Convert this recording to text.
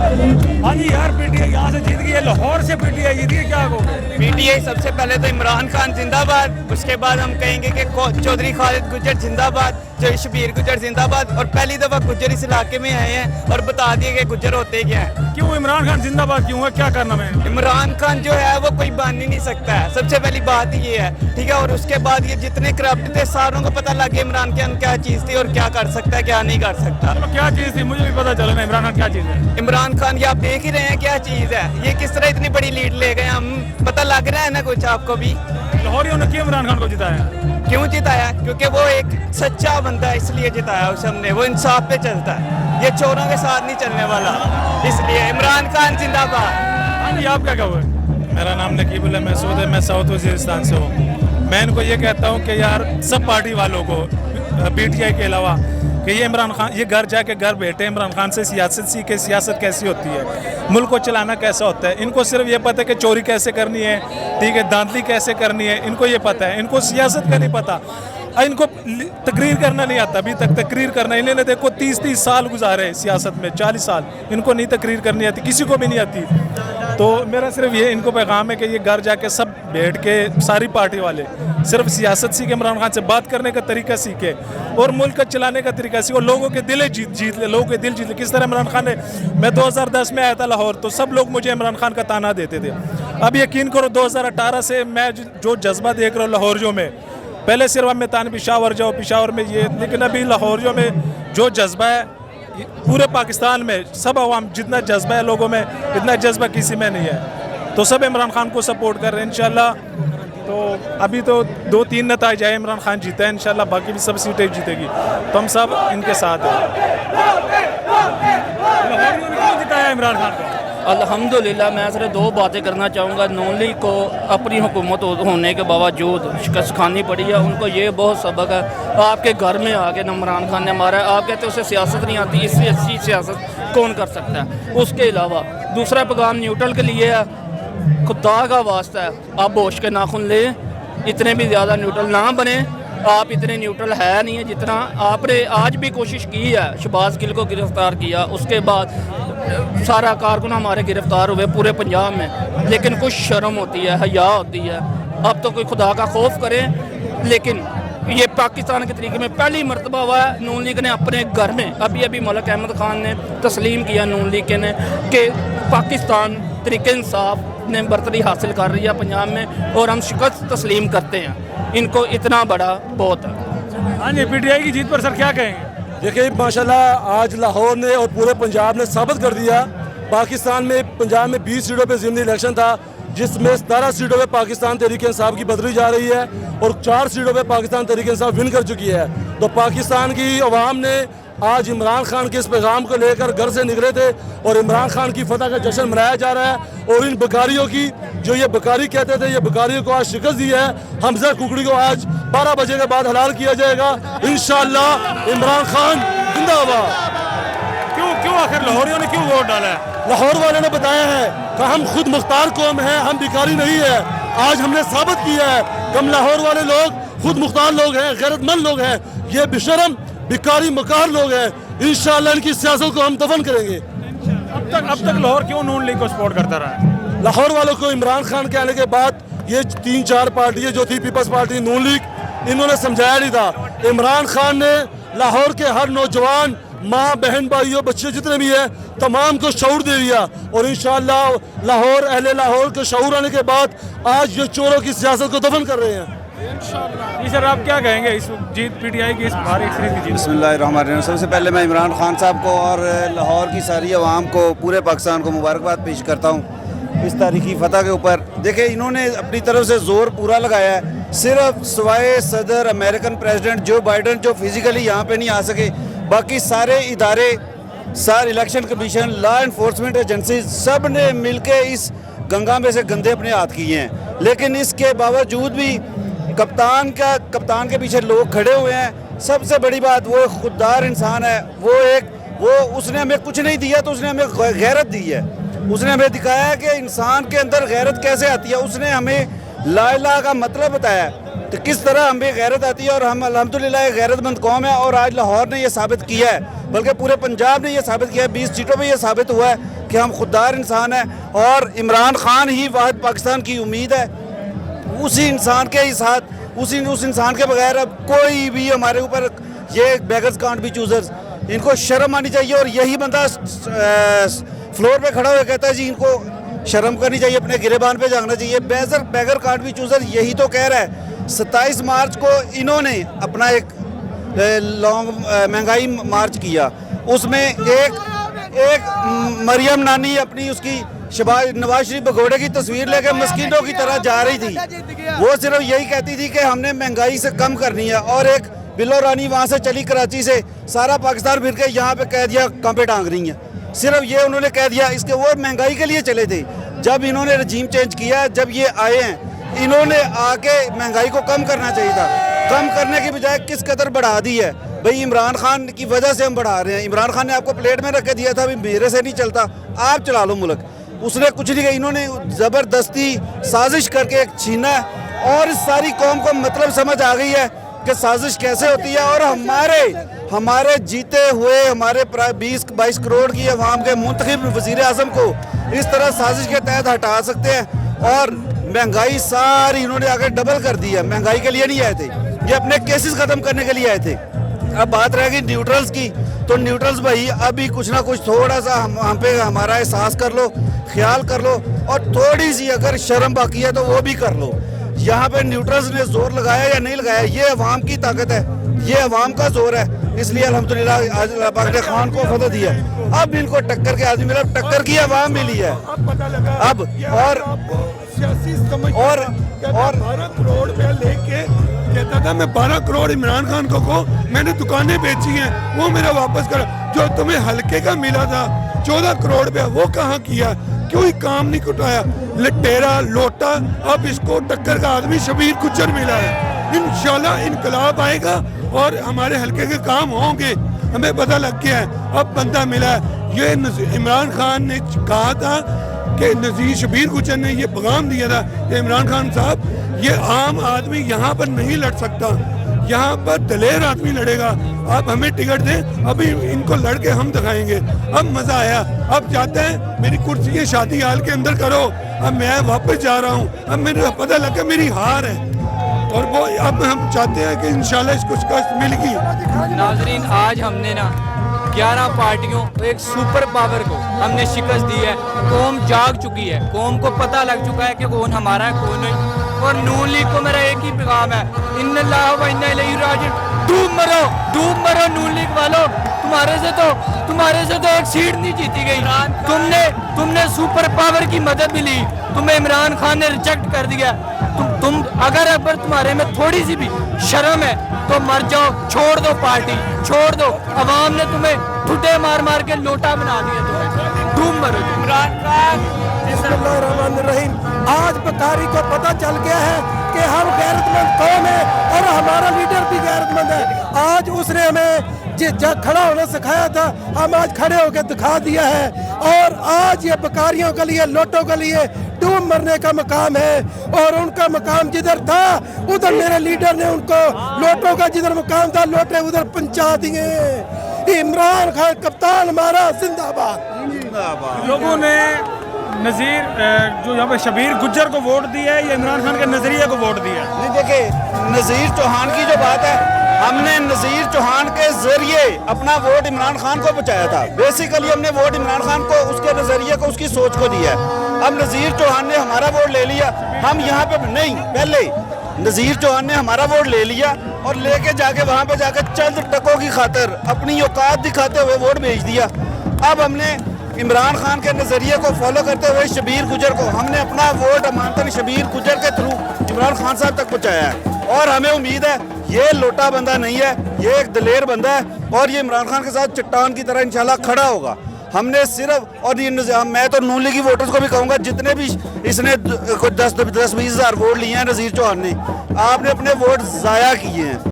हाँ जी यार, पीटीआई यहाँ से जीत गई है, लाहौर से पीटीआई जीत गई, क्या कहोगे? पीटीआई सबसे पहले तो इमरान खान जिंदाबाद, उसके बाद हम कहेंगे कि चौधरी खालिद गुज्जर जिंदाबाद, शबीर गुज्जर जिंदाबाद। और पहली दफ़ा गुज्जर इस इलाके में आए हैं और बता दिए कि गुज्जर होते क्या हैं। क्यों इमरान खान जिंदाबाद क्यों है, क्या करना है? इमरान खान जो है वो कोई बन ही नहीं सकता है, सबसे पहली बात ये है, ठीक है। और उसके बाद ये जितने करप्ट थे सारों को पता लग गया इमरान खान क्या चीज़ थी और क्या कर सकता है क्या नहीं कर सकता। तो क्या चीज़ थी, मुझे भी पता चला ना इमरान खान क्या चीज़ है। इमरान खान ये आप देख ही रहे हैं क्या चीज़ है, ये किस तरह इतनी बड़ी लीड ले गए हम, पता लग रहा है ना कुछ आपको भी। लाहौरियों ने क्यों इमरान खान को जिताया? क्यों जिताया? क्योंकि वो एक सच्चा बंदा है, इसलिए जिताया उसे हमने। वो इंसाफ पे चलता है, ये चोरों के साथ नहीं चलने वाला, इसलिए इमरान खान जिंदाबाद। हाँ जी, आप क्या कहोगे? मेरा नाम नकीबुल्लाह महसूद है, मैं साउथ वजीरिस्तान से हूँ। मैं इनको ये कहता हूँ कि यार सब पार्टी वालों को, पीटीआई के अलावा, कि ये इमरान खान ये घर जाके घर बैठे इमरान खान से सियासत सीखे, सियासत कैसी होती है, मुल्क को चलाना कैसा होता है। इनको सिर्फ ये पता है कि चोरी कैसे करनी है, ठीक है, धांधली कैसे करनी है, इनको ये पता है। इनको सियासत का नहीं पता, इनको तकरीर करना नहीं आता अभी तक। तकरीर करना, इन्होंने देखो 30 साल गुजारे सियासत में, 40 साल, इनको नहीं तकरीर करनी आती, किसी को भी नहीं आती। तो मेरा सिर्फ ये इनको पैगाम है कि ये घर जाके सब बैठ के सारी पार्टी वाले सिर्फ सियासत सीखे, इमरान खान से बात करने का तरीका सीखे और मुल्क चलाने का तरीका सीखे और लोगों के दिल जीत ले, लोगों के दिल जीत ले। किस तरह इमरान खान ने, मैं 2010 में आया था लाहौर, तो सब लोग मुझे इमरान खान का ताना देते थे। अब यकीन करो 2018 से मैं जो जज्बा देख रहा हूँ लाहौरियों में, पहले सिर्फ हमें तान पिशावर में ये, लेकिन अभी लाहौरियों में जो जज्बा है पूरे पाकिस्तान में, सब अवाम जितना जज्बा है लोगों में, इतना जज्बा किसी में नहीं है। तो सब इमरान खान को सपोर्ट कर रहे हैं इंशाल्लाह। तो अभी तो 2-3 नताइज आए, इमरान खान जीता है इंशाल्लाह, बाकी भी सब सीटें जीतेगी, तो हम सब इनके साथ हैं। लाहौरियों ने क्यों जिताया इमरान खान को? अल्हम्दुलिल्लाह, मैं सिर्फ 2 बातें करना चाहूँगा। नून लीग को अपनी हुकूमत होने के बावजूद शिकस्त खानी पड़ी है, उनको ये बहुत सबक है। आपके घर में आके इमरान खान ने मारा है, आप कहते हैं उसे सियासत नहीं आती, इससे अच्छी सियासत कौन कर सकता है। उसके अलावा दूसरा पैगाम न्यूट्रल के लिए है, खुदा का वास्ता है आप होश के नाखुन लें, इतने भी ज़्यादा न्यूट्रल ना बने। आप इतने न्यूट्रल है नहीं है जितना आपने आज भी कोशिश की है। शहबाज गिल को गिरफ्तार किया, उसके बाद सारा कारकुन हमारे गिरफ्तार हुए पूरे पंजाब में, लेकिन कुछ शर्म होती है, हया होती है। अब तो कोई खुदा का खौफ करे। लेकिन ये पाकिस्तान के तरीके में पहली मरतबा हुआ है, नून लीग ने अपने घर में, अभी मलिक अहमद खान ने तस्लीम किया नून लीग के ने कि पाकिस्तान तरीके इंसाफ ने बरतरी हासिल कर रही है पंजाब में, और हम शिकस्त तस्लीम करते हैं। इनको इतना बड़ा बहुत है। हाँ जी, पीटीआई की जीत पर सर क्या कहेंगे? देखिए माशाल्लाह आज लाहौर ने और पूरे पंजाब ने साबित कर दिया, पाकिस्तान में पंजाब में 20 सीटों पे ज़िमनी इलेक्शन था, जिसमें 17 सीटों पे पाकिस्तान तहरीक इंसाफ की बदली जा रही है और 4 सीटों पे पाकिस्तान तहरीक इंसाफ विन कर चुकी है। तो पाकिस्तान की अवाम ने आज इमरान खान के इस पैगाम को लेकर घर से निकले थे और इमरान खान की फतह का जश्न मनाया जा रहा है। और इन बकारियों की, जो ये बकारी कहते थे, ये बकारियों को आज शिकस्त दी है। हमजा कुकड़ी को आज 12 बजे के बाद हलाल किया जाएगा इंशाअल्लाह। इमरान खान जिंदाबाद। क्यों आखिर लाहौरियों ने क्यों वोट डाला है? लाहौर वाले ने बताया है कि हम खुद मुख्तार कौम हैं, हम भिखारी नहीं है। आज हमने साबित किया है कि हम लाहौर वाले लोग खुद मुख्तार लोग हैं, गैरतमंद लोग हैं। ये बेशरम भिखारी मकार लोग हैं। इंशाअल्लाह इनकी सियासत को हम दफन करेंगे। अब तक लाहौर क्यों नून लीग को सपोर्ट करता रहा है? लाहौर वालों को इमरान खान के आने के बाद ये 3-4 पार्टियां जो थी, पीपल्स पार्टी, नून लीग, इन्होंने समझाया नहीं था। इमरान खान ने लाहौर के हर नौजवान, माँ बहन भाइयों बच्चे जितने भी हैं, तमाम को शऊर दे दिया। और इंशाअल्लाह लाहौर, अहले लाहौर के शऊर आने के बाद आज ये चोरों की सियासत को दफन कर रहे हैं। जी सर, आप क्या कहेंगे इस जीत पीटीआई की, इस भारी सीरीज की जीत? बिस्मिल्लाहिर्रहमानिर्रहीम। सबसे पहले मैं इमरान खान साहब को और लाहौर की सारी आवाम को, पूरे पाकिस्तान को मुबारकबाद पेश करता हूँ इस तारीखी फतह के ऊपर। देखिए इन्होंने अपनी तरफ से ज़ोर पूरा लगाया है, सिर्फ सिवाय सदर अमेरिकन प्रेसिडेंट जो बाइडन, जो फिजिकली यहाँ पे नहीं आ सके, बाकी सारे इदारे, सारे election commission, law enforcement agency, सब ने मिल के इस गंगा में से गंदे अपने हाथ किए हैं। लेकिन इसके बावजूद भी कप्तान के पीछे लोग खड़े हुए हैं। सबसे बड़ी बात, वो खुददार इंसान है। वो उसने हमें कुछ नहीं दिया, तो उसने हमें गैरत दी है। उसने हमें दिखाया है कि इंसान के अंदर गैरत कैसे आती है। उसने हमें ला इलाहा का मतलब बताया तो किस तरह हमें गैरत आती है। और हम अल्हम्दुलिल्लाह एक गैरतमंद कौम है, और आज लाहौर ने यह साबित किया है, बल्कि पूरे पंजाब ने यह साबित किया है, 20 सीटों पर यह साबित हुआ है कि کہ ہم خوددار انسان ہیں اور عمران خان ہی واحد پاکستان کی امید ہے. اسی انسان کے ساتھ اس انسان کے بغیر اب کوئی بھی ہمارے اوپر یہ بیگرز کانٹ بی چوزرز. ان کو شرم آنی چاہیے. اور یہی بندہ فلور پہ کھڑا ہوا کہتا ہے جی ان کو شرم کرنی چاہیے, اپنے گریبان پہ جھانکنا چاہیے. بیگر کانٹ بی چوزر یہی تو کہہ رہا ہے. 27 مارچ کو انہوں نے اپنا ایک لانگ مہنگائی مارچ کیا. اس میں ایک مریم نانی اپنی اس کی نواز شریف بگوڑے کی تصویر لے کے مسکینوں کی طرح جا رہی تھی. وہ صرف یہی کہتی تھی کہ ہم نے مہنگائی سے کم کرنی ہے. اور ایک بلو رانی وہاں سے چلی کراچی سے سارا پاکستان پھر کے یہاں پہ کہہ دیا کانپے ٹانگ رہی ہیں. صرف یہ انہوں نے کہہ دیا. اس کے وہ مہنگائی کے لیے چلے تھے. جب انہوں نے رجیم چینج کیا, جب یہ آئے ہیں, انہوں نے آ کے مہنگائی کو کم کرنا چاہیے تھا. کم کرنے کی بجائے کس قدر بڑھا دی ہے. بھئی عمران خان کی وجہ سے ہم بڑھا رہے ہیں. عمران خان نے آپ کو پلیٹ میں رکھ کے دیا تھا, میرے سے نہیں چلتا, آپ چلا لو ملک. اس نے کچھ نہیں کہا. انہوں نے زبردستی سازش کر کے ایک چھینا ہے. اور اس ساری قوم کو مطلب سمجھ آ گئی ہے کہ سازش کیسے ہوتی ہے. اور ہمارے جیتے ہوئے ہمارے 20-22 کروڑ کی عوام کے منتخب وزیر اعظم کو اس طرح سازش کے تحت ہٹا سکتے ہیں. اور مہنگائی ساری انہوں نے آگے ڈبل کر دی ہے. مہنگائی کے لیے نہیں آئے تھے, یہ اپنے کیسز ختم کرنے کے لیے آئے تھے. اب بات رہ گئی نیوٹرلز کی, تو نیوٹرلز بھائی ابھی کچھ نہ کچھ تھوڑا سا ہم پہ ہمارا احساس کر لو, خیال کر لو, اور تھوڑی سی اگر شرم باقی ہے تو وہ بھی کر لو. یہاں پہ نیوٹرلز نے زور لگایا یا نہیں لگایا, یہ عوام کی طاقت ہے, یہ عوام کا زور ہے. اس لیے الحمدللہ آج اللہ پاک نے خان کو فتح دیا. اب ان کو ٹکر کے آدمی ملا, ٹکر کی عوام ملی ہے. اب اور 12 کروڑ روپیہ لے کے کہتا تھا میں 12 کروڑ عمران خان کو میں نے دکانیں بیچی ہیں, وہ میرا واپس کرا. جو تمہیں ہلکے کا ملا تھا 14 کروڑ روپیہ, وہ کہاں کیا؟ کیوں ہی کام نہیں کٹایا؟ لٹیرا لوٹا. اب اس کو ٹکر کا آدمی شبیر گجر ملا ہے. انشاءاللہ انقلاب آئے گا اور ہمارے حلقے کے کام ہوں گے. ہمیں پتہ لگ گیا ہے, اب بندہ ملا ہے. یہ عمران خان نے کہا تھا کہ نذیر شبیر گجر نے یہ پیغام دیا تھا کہ عمران خان صاحب یہ عام آدمی یہاں پر نہیں لڑ سکتا, یہاں پر دلیر آدمی لڑے گا. آپ ہمیں ٹکٹ دیں, ابھی ان کو لڑ کے ہم دکھائیں گے. اب مزہ آیا. اب جاتے ہیں, میری کرسی شادی حال کے اندر کرو. اب میں واپس جا رہا ہوں. اب میرے پتہ لگا میری ہار ہے, اور وہ اب ہم چاہتے ہیں کہ انشاءاللہ اس کو شکست مل گئی. ناظرین, آج ہم نے 11 پارٹیوں ایک سپر پاور کو ہم نے شکست دی ہے. قوم جاگ چکی ہے, قوم کو پتہ لگ چکا ہے کہ کون ہمارا ہے کون نہیں. اور نون لیگ کو میرا ایک ہی پیغام ہے, ان اللہ و انا الیہ راجعون. ڈوب مرو نون لیگ والو. تمہارے سے تو ایک سیٹ نہیں جیتی گئی. تم نے سپر پاور کی مدد بھی لی, تمہیں عمران خان نے ریجیکٹ کر دیا. تم اگر تمہارے میں تھوڑی سی بھی شرم ہے تو مر جاؤ, چھوڑ دو پارٹی, چھوڑ دو. عوام نے تمہیں ٹھٹے مار کے لوٹا بنا دیا. تمہیں ڈوب مرو. عمران خان. بسم اللہ الرحمن الرحیم. آج بکاری کو پتہ چل گیا ہے کہ ہم غیرت مند قوم ہیں اور ہمارا لیڈر بھی غیرت مند ہے. آج اس نے ہمیں جہاں کھڑا ہونا سکھایا تھا, ہم آج کھڑے ہو کے دکھا دیا ہے. اور آج یہ بکاریوں کے لیے, لوٹوں کے لیے ڈوب مرنے کا مقام ہے. اور ان کا مقام جدھر تھا ادھر میرے لیڈر نے ان کو لوٹوں کا جدھر مقام تھا لوٹے ادھر پہنچا دیے. عمران خان کپتان ہمارا زندہ باد. لوگوں نے نذیر جو یہاں پہ شبیر گجر کو ووٹ دیا ہے یا عمران خان کے نظریے کو ووٹ دیا ہے؟ نہیں, دیکھیں نذیر چوہان کی جو بات ہے, ہم نے نذیر چوہان کے ذریعے اپنا ووٹ عمران خان کو پہنچایا تھا. بیسیکلی ہم نے ووٹ عمران خان کو, اس کے نظریے کو, اس کی سوچ کو دیا ہے. اب نذیر چوہان نے ہمارا ووٹ لے لیا. ہم یہاں پہ نہیں, پہلے نذیر چوہان نے ہمارا ووٹ لے لیا اور لے کے جا کے وہاں پہ جا کے چند ٹکوں کی خاطر اپنی اوقات دکھاتے ہوئے ووٹ بھیج دیا. اب ہم نے عمران خان کے نظریے کو فالو کرتے ہوئے شبیر گجر کو, ہم نے اپنا ووٹ امانتاً شبیر گجر کے تھرو عمران خان صاحب تک پہنچایا ہے. اور ہمیں امید ہے یہ لوٹا بندہ نہیں ہے, یہ ایک دلیر بندہ ہے, اور یہ عمران خان کے ساتھ چٹان کی طرح انشاءاللہ کھڑا ہوگا. ہم نے صرف, اور یہ میں تو نون لیگی ووٹرز کو بھی کہوں گا, جتنے بھی اس نے 10-20 ہزار ووٹ لیے ہیں نذیر چوہان نے, آپ نے اپنے ووٹ ضائع کیے ہیں.